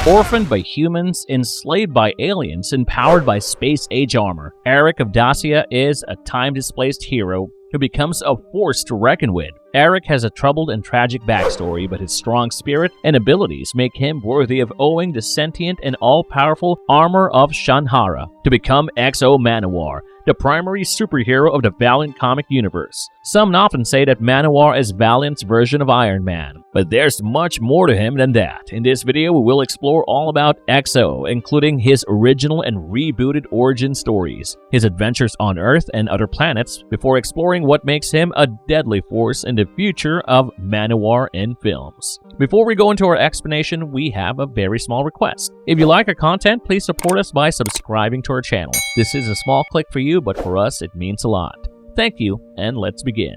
Orphaned by humans, enslaved by aliens, and powered by space-age armor, Eric of Dacia is a time-displaced hero who becomes a force to reckon with. Eric has a troubled and tragic backstory, but his strong spirit and abilities make him worthy of owning the sentient and all-powerful armor of Shanhara to become X-O Manowar, the primary superhero of the Valiant comic universe. Some often say that Manowar is Valiant's version of Iron Man, but there's much more to him than that. In this video, we will explore all about X-O, including his original and rebooted origin stories, his adventures on Earth and other planets, before exploring what makes him a deadly force in the future of Manowar in films. Before we go into our explanation, we have a very small request. If you like our content, please support us by subscribing to our channel. This is a small click for you, but for us, it means a lot. Thank you, and let's begin.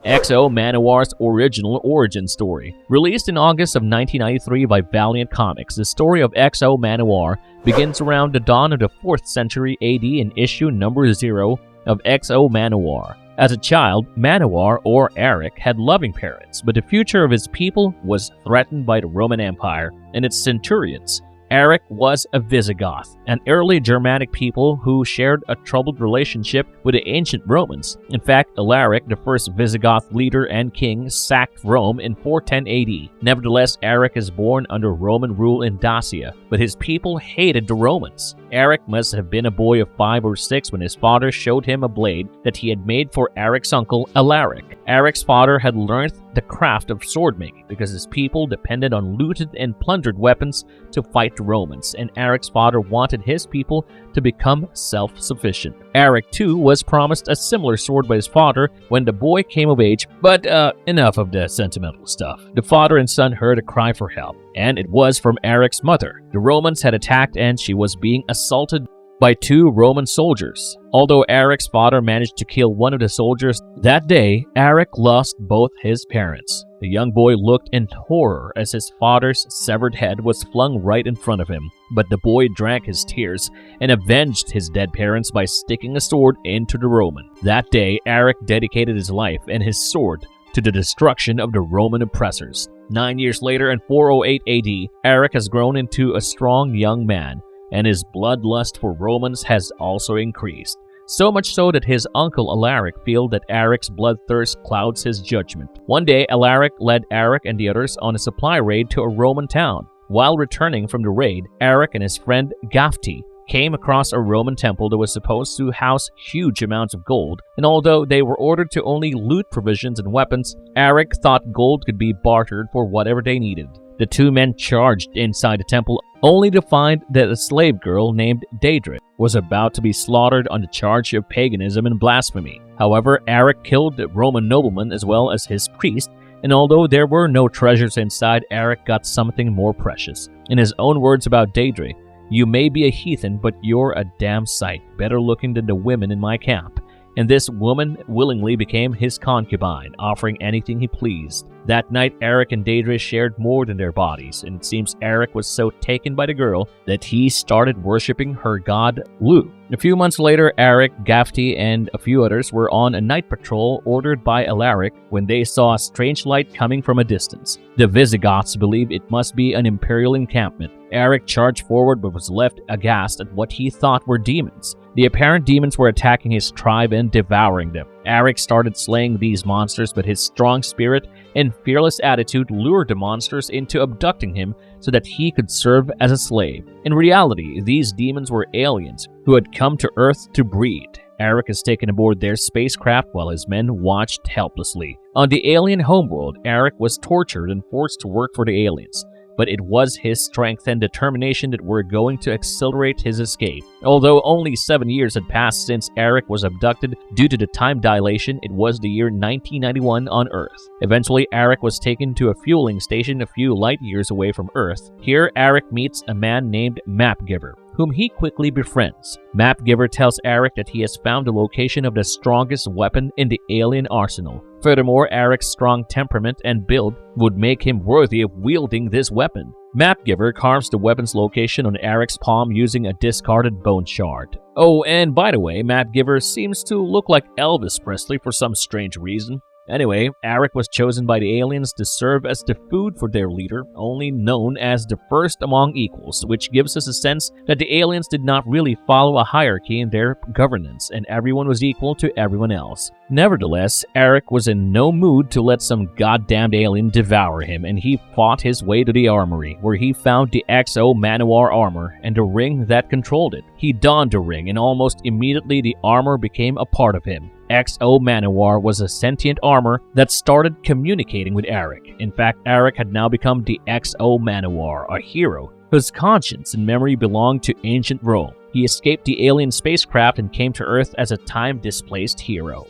X-O Manowar's original origin story. Released in August of 1993 by Valiant Comics, the story of X-O Manowar begins around the dawn of the 4th century AD in issue number 0 of X-O Manowar. As a child, Manowar, or Eric, had loving parents, but the future of his people was threatened by the Roman Empire and its centurions. Eric was a Visigoth, an early Germanic people who shared a troubled relationship with the ancient Romans. In fact, Alaric, the first Visigoth leader and king, sacked Rome in 410 AD. Nevertheless, Eric is born under Roman rule in Dacia, but his people hated the Romans. Eric must have been a boy of 5 or 6 when his father showed him a blade that he had made for Eric's uncle, Alaric. Eric's father had learned the craft of sword making because his people depended on looted and plundered weapons to fight the Romans, and Eric's father wanted his people to become self-sufficient. Eric, too, was promised a similar sword by his father when the boy came of age, but enough of the sentimental stuff. The father and son heard a cry for help, and it was from Eric's mother. The Romans had attacked and she was being assaulted by 2 Roman soldiers. Although Eric's father managed to kill one of the soldiers, that day, Eric lost both his parents. The young boy looked in horror as his father's severed head was flung right in front of him, but the boy drank his tears and avenged his dead parents by sticking a sword into the Roman. That day, Eric dedicated his life and his sword to the destruction of the Roman oppressors. 9 years later, in 408 AD, Eric has grown into a strong young man, and his bloodlust for Romans has also increased. So much so that his uncle Alaric feels that Eric's bloodthirst clouds his judgment. One day, Alaric led Eric and the others on a supply raid to a Roman town. While returning from the raid, Eric and his friend Gafti came across a Roman temple that was supposed to house huge amounts of gold, and although they were ordered to only loot provisions and weapons, Eric thought gold could be bartered for whatever they needed. The 2 men charged inside the temple only to find that a slave girl named Daedra was about to be slaughtered on the charge of paganism and blasphemy. However, Eric killed the Roman nobleman as well as his priest, and although there were no treasures inside, Eric got something more precious. In his own words about Daedra, "You may be a heathen, but you're a damn sight better looking than the women in my camp." And this woman willingly became his concubine, offering anything he pleased. That night, Eric and Daedra shared more than their bodies, and it seems Eric was so taken by the girl that he started worshipping her god, Lu. A few months later, Eric, Gafti, and a few others were on a night patrol ordered by Alaric when they saw a strange light coming from a distance. The Visigoths believed it must be an imperial encampment. Eric charged forward but was left aghast at what he thought were demons. The apparent demons were attacking his tribe and devouring them. Eric started slaying these monsters, but his strong spirit and fearless attitude lured the monsters into abducting him so that he could serve as a slave. In reality, these demons were aliens who had come to Earth to breed. Eric is taken aboard their spacecraft while his men watched helplessly. On the alien homeworld, Eric was tortured and forced to work for the aliens. But it was his strength and determination that were going to accelerate his escape. Although only 7 years had passed since Eric was abducted due to the time dilation, it was the year 1991 on Earth. Eventually, Eric was taken to a fueling station a few light years away from Earth. Here, Eric meets a man named Mapgiver, whom he quickly befriends. Mapgiver tells Eric that he has found the location of the strongest weapon in the alien arsenal. Furthermore, Eric's strong temperament and build would make him worthy of wielding this weapon. Mapgiver carves the weapon's location on Eric's palm using a discarded bone shard. Oh, and by the way, Mapgiver seems to look like Elvis Presley for some strange reason. Anyway, Eric was chosen by the aliens to serve as the food for their leader, only known as the first among equals, which gives us a sense that the aliens did not really follow a hierarchy in their governance, and everyone was equal to everyone else. Nevertheless, Eric was in no mood to let some goddamned alien devour him, and he fought his way to the armory, where he found the X-O Manowar armor and the ring that controlled it. He donned the ring, and almost immediately the armor became a part of him. X-O Manowar was a sentient armor that started communicating with Eric. In fact, Eric had now become the X-O Manowar, a hero whose conscience and memory belonged to ancient Rome. He escaped the alien spacecraft and came to Earth as a time-displaced hero.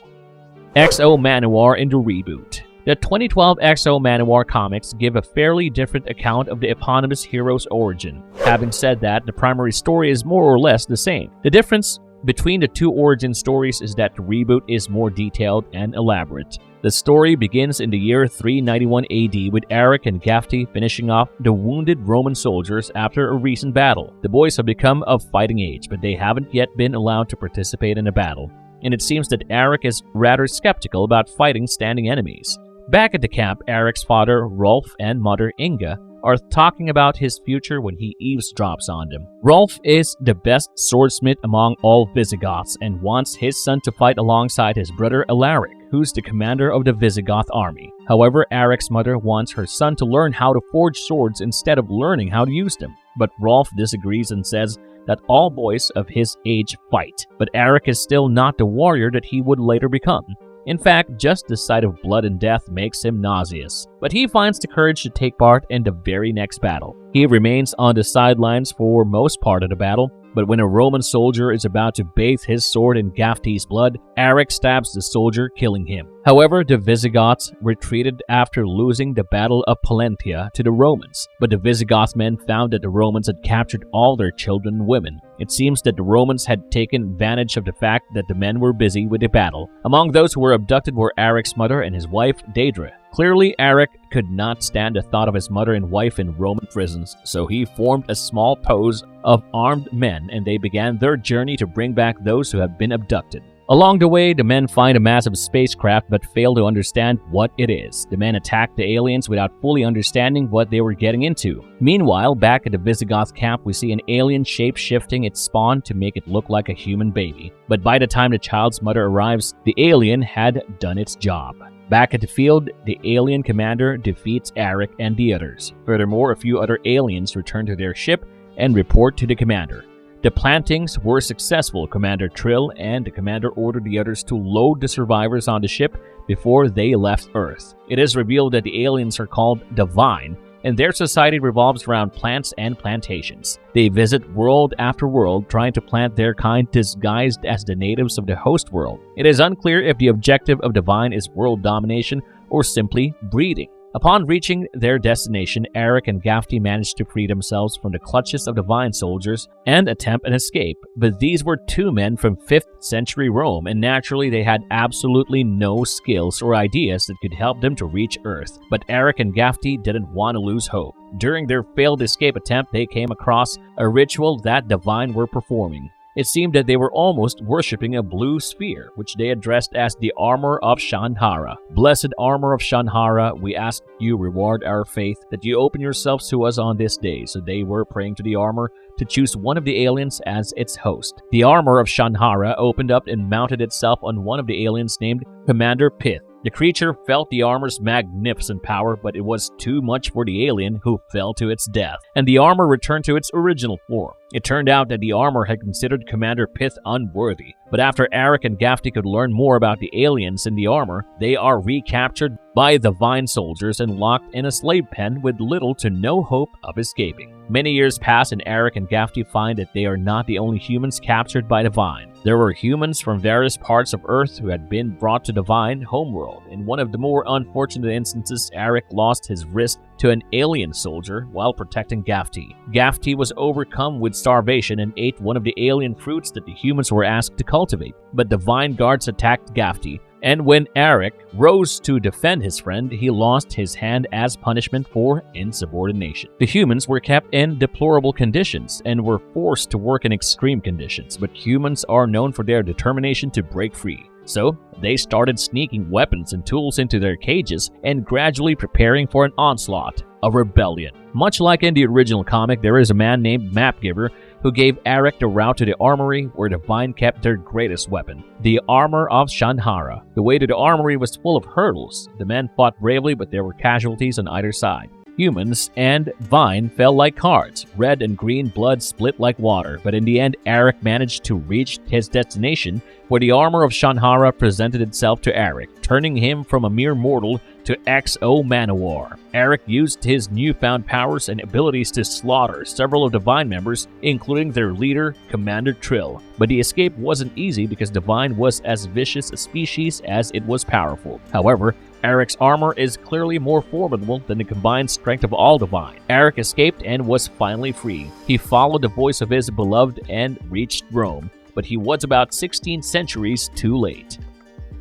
X-O Manowar in the reboot. The 2012 X-O Manowar comics give a fairly different account of the eponymous hero's origin. Having said that, the primary story is more or less the same. The difference between the two origin stories is that the reboot is more detailed and elaborate. The story begins in the year 391 AD with Eric and Gafty finishing off the wounded Roman soldiers after a recent battle. The boys have become of fighting age, but they haven't yet been allowed to participate in a battle, and it seems that Eric is rather skeptical about fighting standing enemies. Back at the camp, Eric's father, Rolf, and mother, Inga, are talking about his future when he eavesdrops on them. Rolf is the best swordsmith among all Visigoths and wants his son to fight alongside his brother Alaric, who's the commander of the Visigoth army. However, Eric's mother wants her son to learn how to forge swords instead of learning how to use them. But Rolf disagrees and says that all boys of his age fight, but Eric is still not the warrior that he would later become. In fact, just the sight of blood and death makes him nauseous, but he finds the courage to take part in the very next battle. He remains on the sidelines for most part of the battle, but when a Roman soldier is about to bathe his sword in Gafty's blood, Eric stabs the soldier, killing him. However, the Visigoths retreated after losing the Battle of Pollentia to the Romans, but the Visigoth men found that the Romans had captured all their children and women. It seems that the Romans had taken advantage of the fact that the men were busy with the battle. Among those who were abducted were Eric's mother and his wife, Daedra. Clearly, Eric could not stand the thought of his mother and wife in Roman prisons, so he formed a small posse of armed men and they began their journey to bring back those who have been abducted. Along the way, the men find a massive spacecraft but fail to understand what it is. The men attack the aliens without fully understanding what they were getting into. Meanwhile, back at the Visigoth camp, we see an alien shape-shifting its spawn to make it look like a human baby. But by the time the child's mother arrives, the alien had done its job. Back at the field, the alien commander defeats Eric and the others. Furthermore, a few other aliens return to their ship and report to the commander. The plantings were successful, Commander Trill, and the commander ordered the others to load the survivors on the ship before they left Earth. It is revealed that the aliens are called Divine, and their society revolves around plants and plantations. They visit world after world, trying to plant their kind disguised as the natives of the host world. It is unclear if the objective of Divine is world domination or simply breeding. Upon reaching their destination, Eric and Gafty managed to free themselves from the clutches of the Vine soldiers and attempt an escape. But these were two men from 5th century Rome, and naturally they had absolutely no skills or ideas that could help them to reach Earth. But Eric and Gafty didn't want to lose hope. During their failed escape attempt, they came across a ritual that Divine were performing. It seemed that they were almost worshipping a blue sphere, which they addressed as the Armor of Shanhara. Blessed Armor of Shanhara, we ask you reward our faith, that you open yourselves to us on this day. So they were praying to the armor to choose one of the aliens as its host. The Armor of Shanhara opened up and mounted itself on one of the aliens named Commander Pith. The creature felt the armor's magnificent power, but it was too much for the alien, who fell to its death, and the armor returned to its original form. It turned out that the armor had considered Commander Pith unworthy, but after Eric and Gafty could learn more about the aliens in the armor, they are recaptured by the Vine soldiers and locked in a slave pen with little to no hope of escaping. Many years pass and Eric and Gafty find that they are not the only humans captured by the Vine. There were humans from various parts of Earth who had been brought to the Vine homeworld. In one of the more unfortunate instances, Eric lost his wrist to an alien soldier while protecting Gafty. Gafty was overcome with starvation and ate one of the alien fruits that the humans were asked to cultivate. But the Vine guards attacked Gafty, and when Eric rose to defend his friend, he lost his hand as punishment for insubordination. The humans were kept in deplorable conditions and were forced to work in extreme conditions, but humans are known for their determination to break free. So they started sneaking weapons and tools into their cages and gradually preparing for an onslaught, a rebellion. Much like in the original comic, there is a man named Mapgiver who gave Eric the route to the armory where Divine kept their greatest weapon, the armor of Shanhara. The way to the armory was full of hurdles. The men fought bravely, but there were casualties on either side. Humans and Vine fell like cards. Red and green blood split like water, but in the end, Eric managed to reach his destination where the armor of Shanhara presented itself to Eric, turning him from a mere mortal to X-O Manowar. Eric used his newfound powers and abilities to slaughter several of Divine members, including their leader, Commander Trill. But the escape wasn't easy because Divine was as vicious a species as it was powerful. However, Eric's armor is clearly more formidable than the combined strength of all Divine. Eric escaped and was finally free. He followed the voice of his beloved and reached Rome, but he was about 16 centuries too late.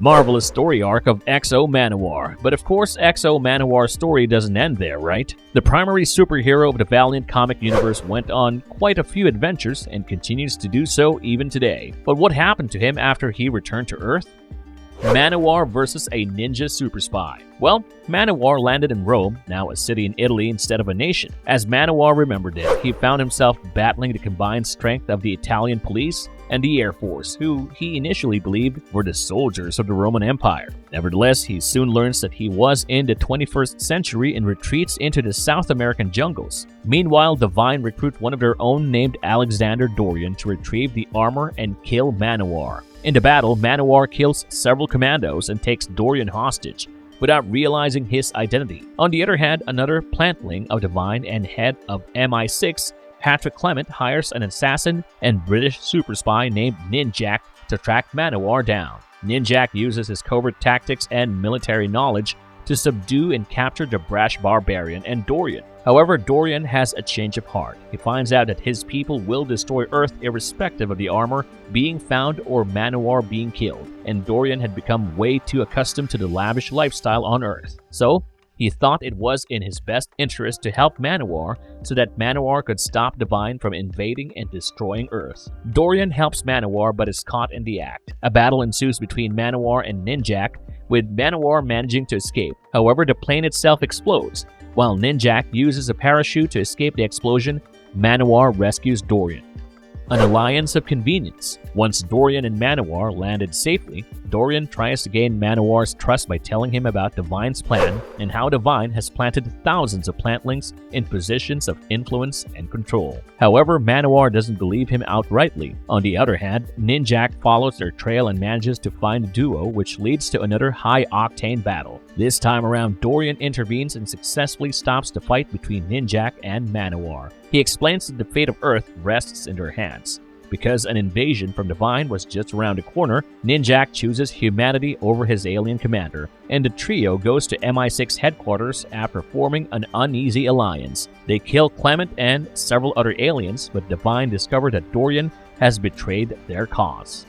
Marvelous story arc of X-O Manowar. But of course, X-O Manowar's story doesn't end there, right? The primary superhero of the Valiant comic universe went on quite a few adventures and continues to do so even today. But what happened to him after he returned to Earth? Manowar versus a ninja super spy. Well, Manowar landed in Rome, now a city in Italy instead of a nation. As Manowar remembered it, he found himself battling the combined strength of the Italian police and the Air Force, who he initially believed were the soldiers of the Roman Empire. Nevertheless, he soon learns that he was in the 21st century and retreats into the South American jungles. Meanwhile, Divine recruit one of their own named Alexander Dorian to retrieve the armor and kill Manowar. In the battle, Manowar kills several commandos and takes Dorian hostage, without realizing his identity. On the other hand, another plantling of Divine and head of MI6, Patrick Clement, hires an assassin and British super spy named Ninjak to track Manowar down. Ninjak uses his covert tactics and military knowledge to subdue and capture the brash barbarian and Dorian. However, Dorian has a change of heart. He finds out that his people will destroy Earth irrespective of the armor being found or Manowar being killed, and Dorian had become way too accustomed to the lavish lifestyle on Earth. So, he thought it was in his best interest to help Manowar so that Manowar could stop Divine from invading and destroying Earth. Dorian helps Manowar but is caught in the act. A battle ensues between Manowar and Ninjak, with Manowar managing to escape. However, the plane itself explodes. While Ninjak uses a parachute to escape the explosion, Manowar rescues Dorian. An alliance of convenience. Once Dorian and Manowar landed safely, Dorian tries to gain Manowar's trust by telling him about Divine's plan and how Divine has planted thousands of plantlings in positions of influence and control. However, Manowar doesn't believe him outrightly. On the other hand, Ninjak follows their trail and manages to find a duo, which leads to another high-octane battle. This time around, Dorian intervenes and successfully stops the fight between Ninjak and Manowar. He explains that the fate of Earth rests in their hands. Because an invasion from Divine was just around the corner, Ninjak chooses humanity over his alien commander, and the trio goes to MI6 headquarters after forming an uneasy alliance. They kill Clement and several other aliens, but Divine discover that Dorian has betrayed their cause.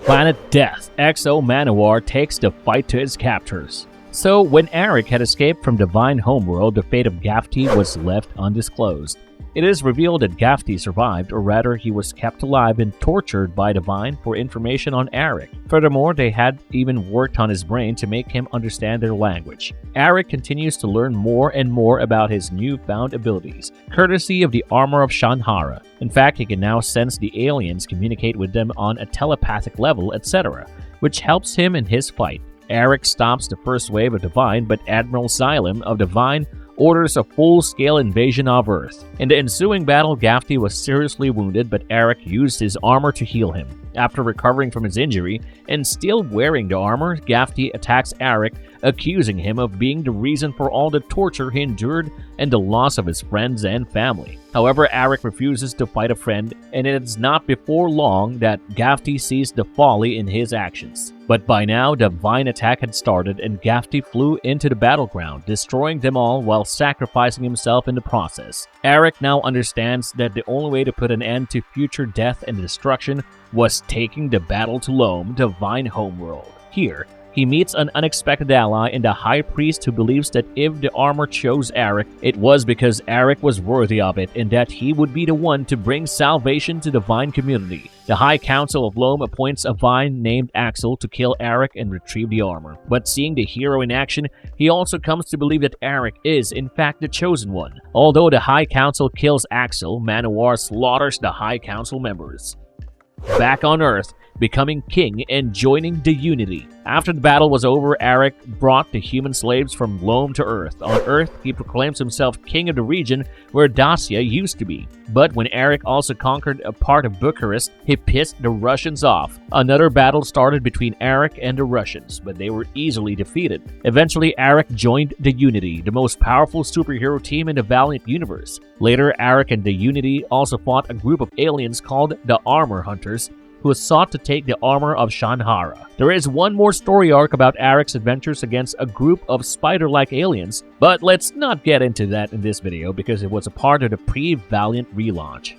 Planet Death. X-O Manowar takes the fight to his captors. So, when Eric had escaped from Divine homeworld, the fate of Gafty was left undisclosed. It is revealed that Gafty survived, or rather he was kept alive and tortured by Divine for information on Eric. Furthermore, they had even worked on his brain to make him understand their language. Eric continues to learn more and more about his newfound abilities, courtesy of the armor of Shanhara. In fact, he can now sense the aliens, communicate with them on a telepathic level, etc., which helps him in his fight. Eric stops the first wave of Divine, but Admiral Xylem of Divine orders a full-scale invasion of Earth. In the ensuing battle, Gafty was seriously wounded, but Eric used his armor to heal him. After recovering from his injury and still wearing the armor, Gafty attacks Eric, accusing him of being the reason for all the torture he endured and the loss of his friends and family. However, Eric refuses to fight a friend, and it is not before long that Gafty sees the folly in his actions. But by now, the Divine attack had started, and Gafty flew into the battleground, destroying them all while sacrificing himself in the process. Eric now understands that the only way to put an end to future death and destruction was taking the battle to Loam, Divine homeworld. Here, he meets an unexpected ally in the High Priest, who believes that if the armor chose Eric, it was because Eric was worthy of it and that he would be the one to bring salvation to the Vine community. The High Council of Loam appoints a Vine named Axel to kill Eric and retrieve the armor. But seeing the hero in action, he also comes to believe that Eric is in fact the chosen one. Although the High Council kills Axel, Manowar slaughters the High Council members. Back on Earth, becoming king and joining the Unity. After the battle was over, Eric brought the human slaves from Loam to Earth. On Earth, he proclaims himself king of the region where Dacia used to be. But when Eric also conquered a part of Bucharest, he pissed the Russians off. Another battle started between Eric and the Russians, but they were easily defeated. Eventually, Eric joined the Unity, the most powerful superhero team in the Valiant universe. Later, Eric and the Unity also fought a group of aliens called the Armor Hunters, who sought to take the armor of Shanhara. There is one more story arc about Eric's adventures against a group of spider-like aliens, but let's not get into that in this video because it was a part of the pre-Valiant relaunch.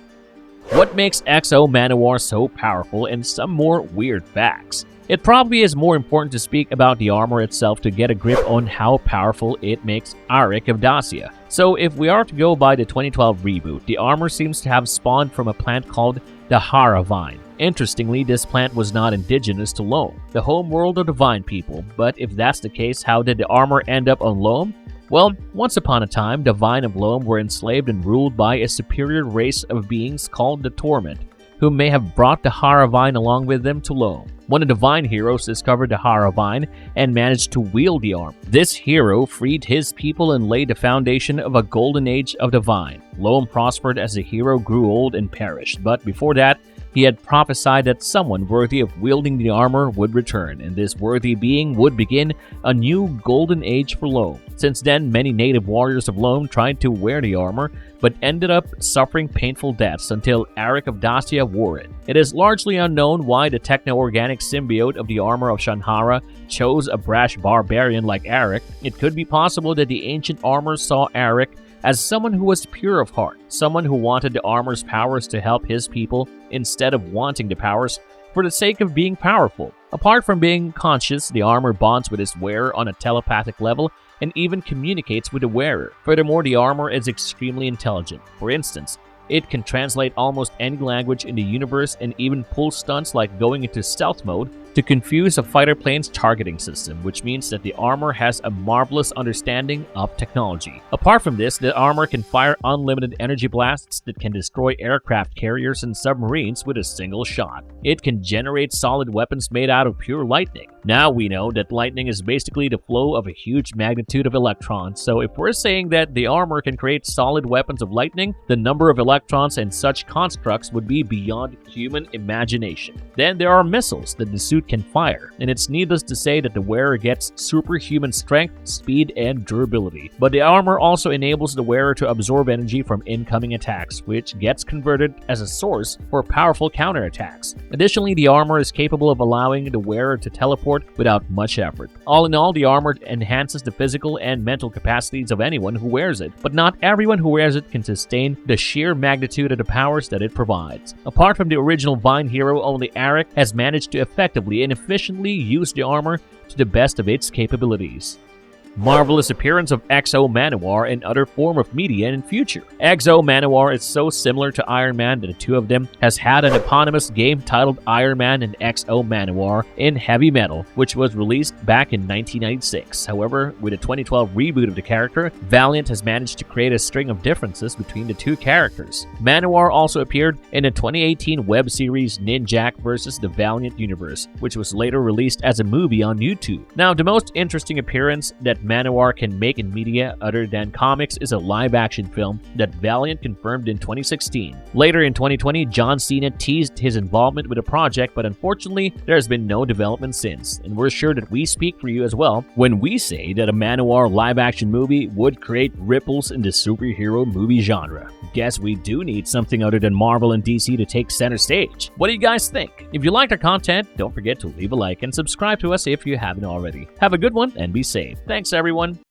What makes X-O Manowar so powerful, and some more weird facts. It probably is more important to speak about the armor itself to get a grip on how powerful it makes Eric of Dacia. So if we are to go by the 2012 reboot, the armor seems to have spawned from a plant called the Hara Vine. Interestingly, this plant was not indigenous to Loam, the home world of the Vine people, but if that's the case, how did the armor end up on Loam? Well, once upon a time, the Vine of Loam were enslaved and ruled by a superior race of beings called the Torment, who may have brought the Hara Vine along with them to Loam. One of the Vine heroes discovered the Hara Vine and managed to wield the arm. This hero freed his people and laid the foundation of a golden age of the Vine. Loam prospered as the hero grew old and perished, but before that, he had prophesied that someone worthy of wielding the armor would return, and this worthy being would begin a new golden age for Loam. Since then, many native warriors of Loam tried to wear the armor, but ended up suffering painful deaths until Eric of Dacia wore it. It is largely unknown why the techno-organic symbiote of the armor of Shanhara chose a brash barbarian like Eric. It could be possible that the ancient armor saw Eric as someone who was pure of heart, someone who wanted the armor's powers to help his people instead of wanting the powers for the sake of being powerful. Apart from being conscious, the armor bonds with its wearer on a telepathic level and even communicates with the wearer. Furthermore, the armor is extremely intelligent. For instance, it can translate almost any language in the universe and even pull stunts like going into stealth mode to confuse a fighter plane's targeting system, which means that the armor has a marvelous understanding of technology. Apart from this, the armor can fire unlimited energy blasts that can destroy aircraft carriers and submarines with a single shot. It can generate solid weapons made out of pure lightning. Now we know that lightning is basically the flow of a huge magnitude of electrons, so if we're saying that the armor can create solid weapons of lightning, the number of electrons in such constructs would be beyond human imagination. Then there are missiles that the suit can fire, and it's needless to say that the wearer gets superhuman strength, speed, and durability. But the armor also enables the wearer to absorb energy from incoming attacks, which gets converted as a source for powerful counterattacks. Additionally, the armor is capable of allowing the wearer to teleport without much effort. All in all, the armor enhances the physical and mental capacities of anyone who wears it, but not everyone who wears it can sustain the sheer magnitude of the powers that it provides. Apart from the original Vine hero, only Eric has managed to effectively and efficiently use the armor to the best of its capabilities. Marvelous appearance of X-O Manowar in other form of media in future. X-O Manowar is so similar to Iron Man that the two of them has had an eponymous game titled Iron Man and X-O Manowar in heavy metal, which was released back in 1996. However, with a 2012 reboot of the character, Valiant has managed to create a string of differences between the two characters. Manowar also appeared in the 2018 web series Ninjak vs. the Valiant Universe, which was later released as a movie on YouTube. Now, the most interesting appearance that Manowar can make in media other than comics is a live-action film that Valiant confirmed in 2016. Later in 2020, John Cena teased his involvement with the project, but unfortunately, there has been no development since, and we're sure that we speak for you as well when we say that a Manowar live-action movie would create ripples in the superhero movie genre. Guess we do need something other than Marvel and DC to take center stage. What do you guys think? If you liked our content, don't forget to leave a like and subscribe to us if you haven't already. Have a good one and be safe. Thanks, everyone.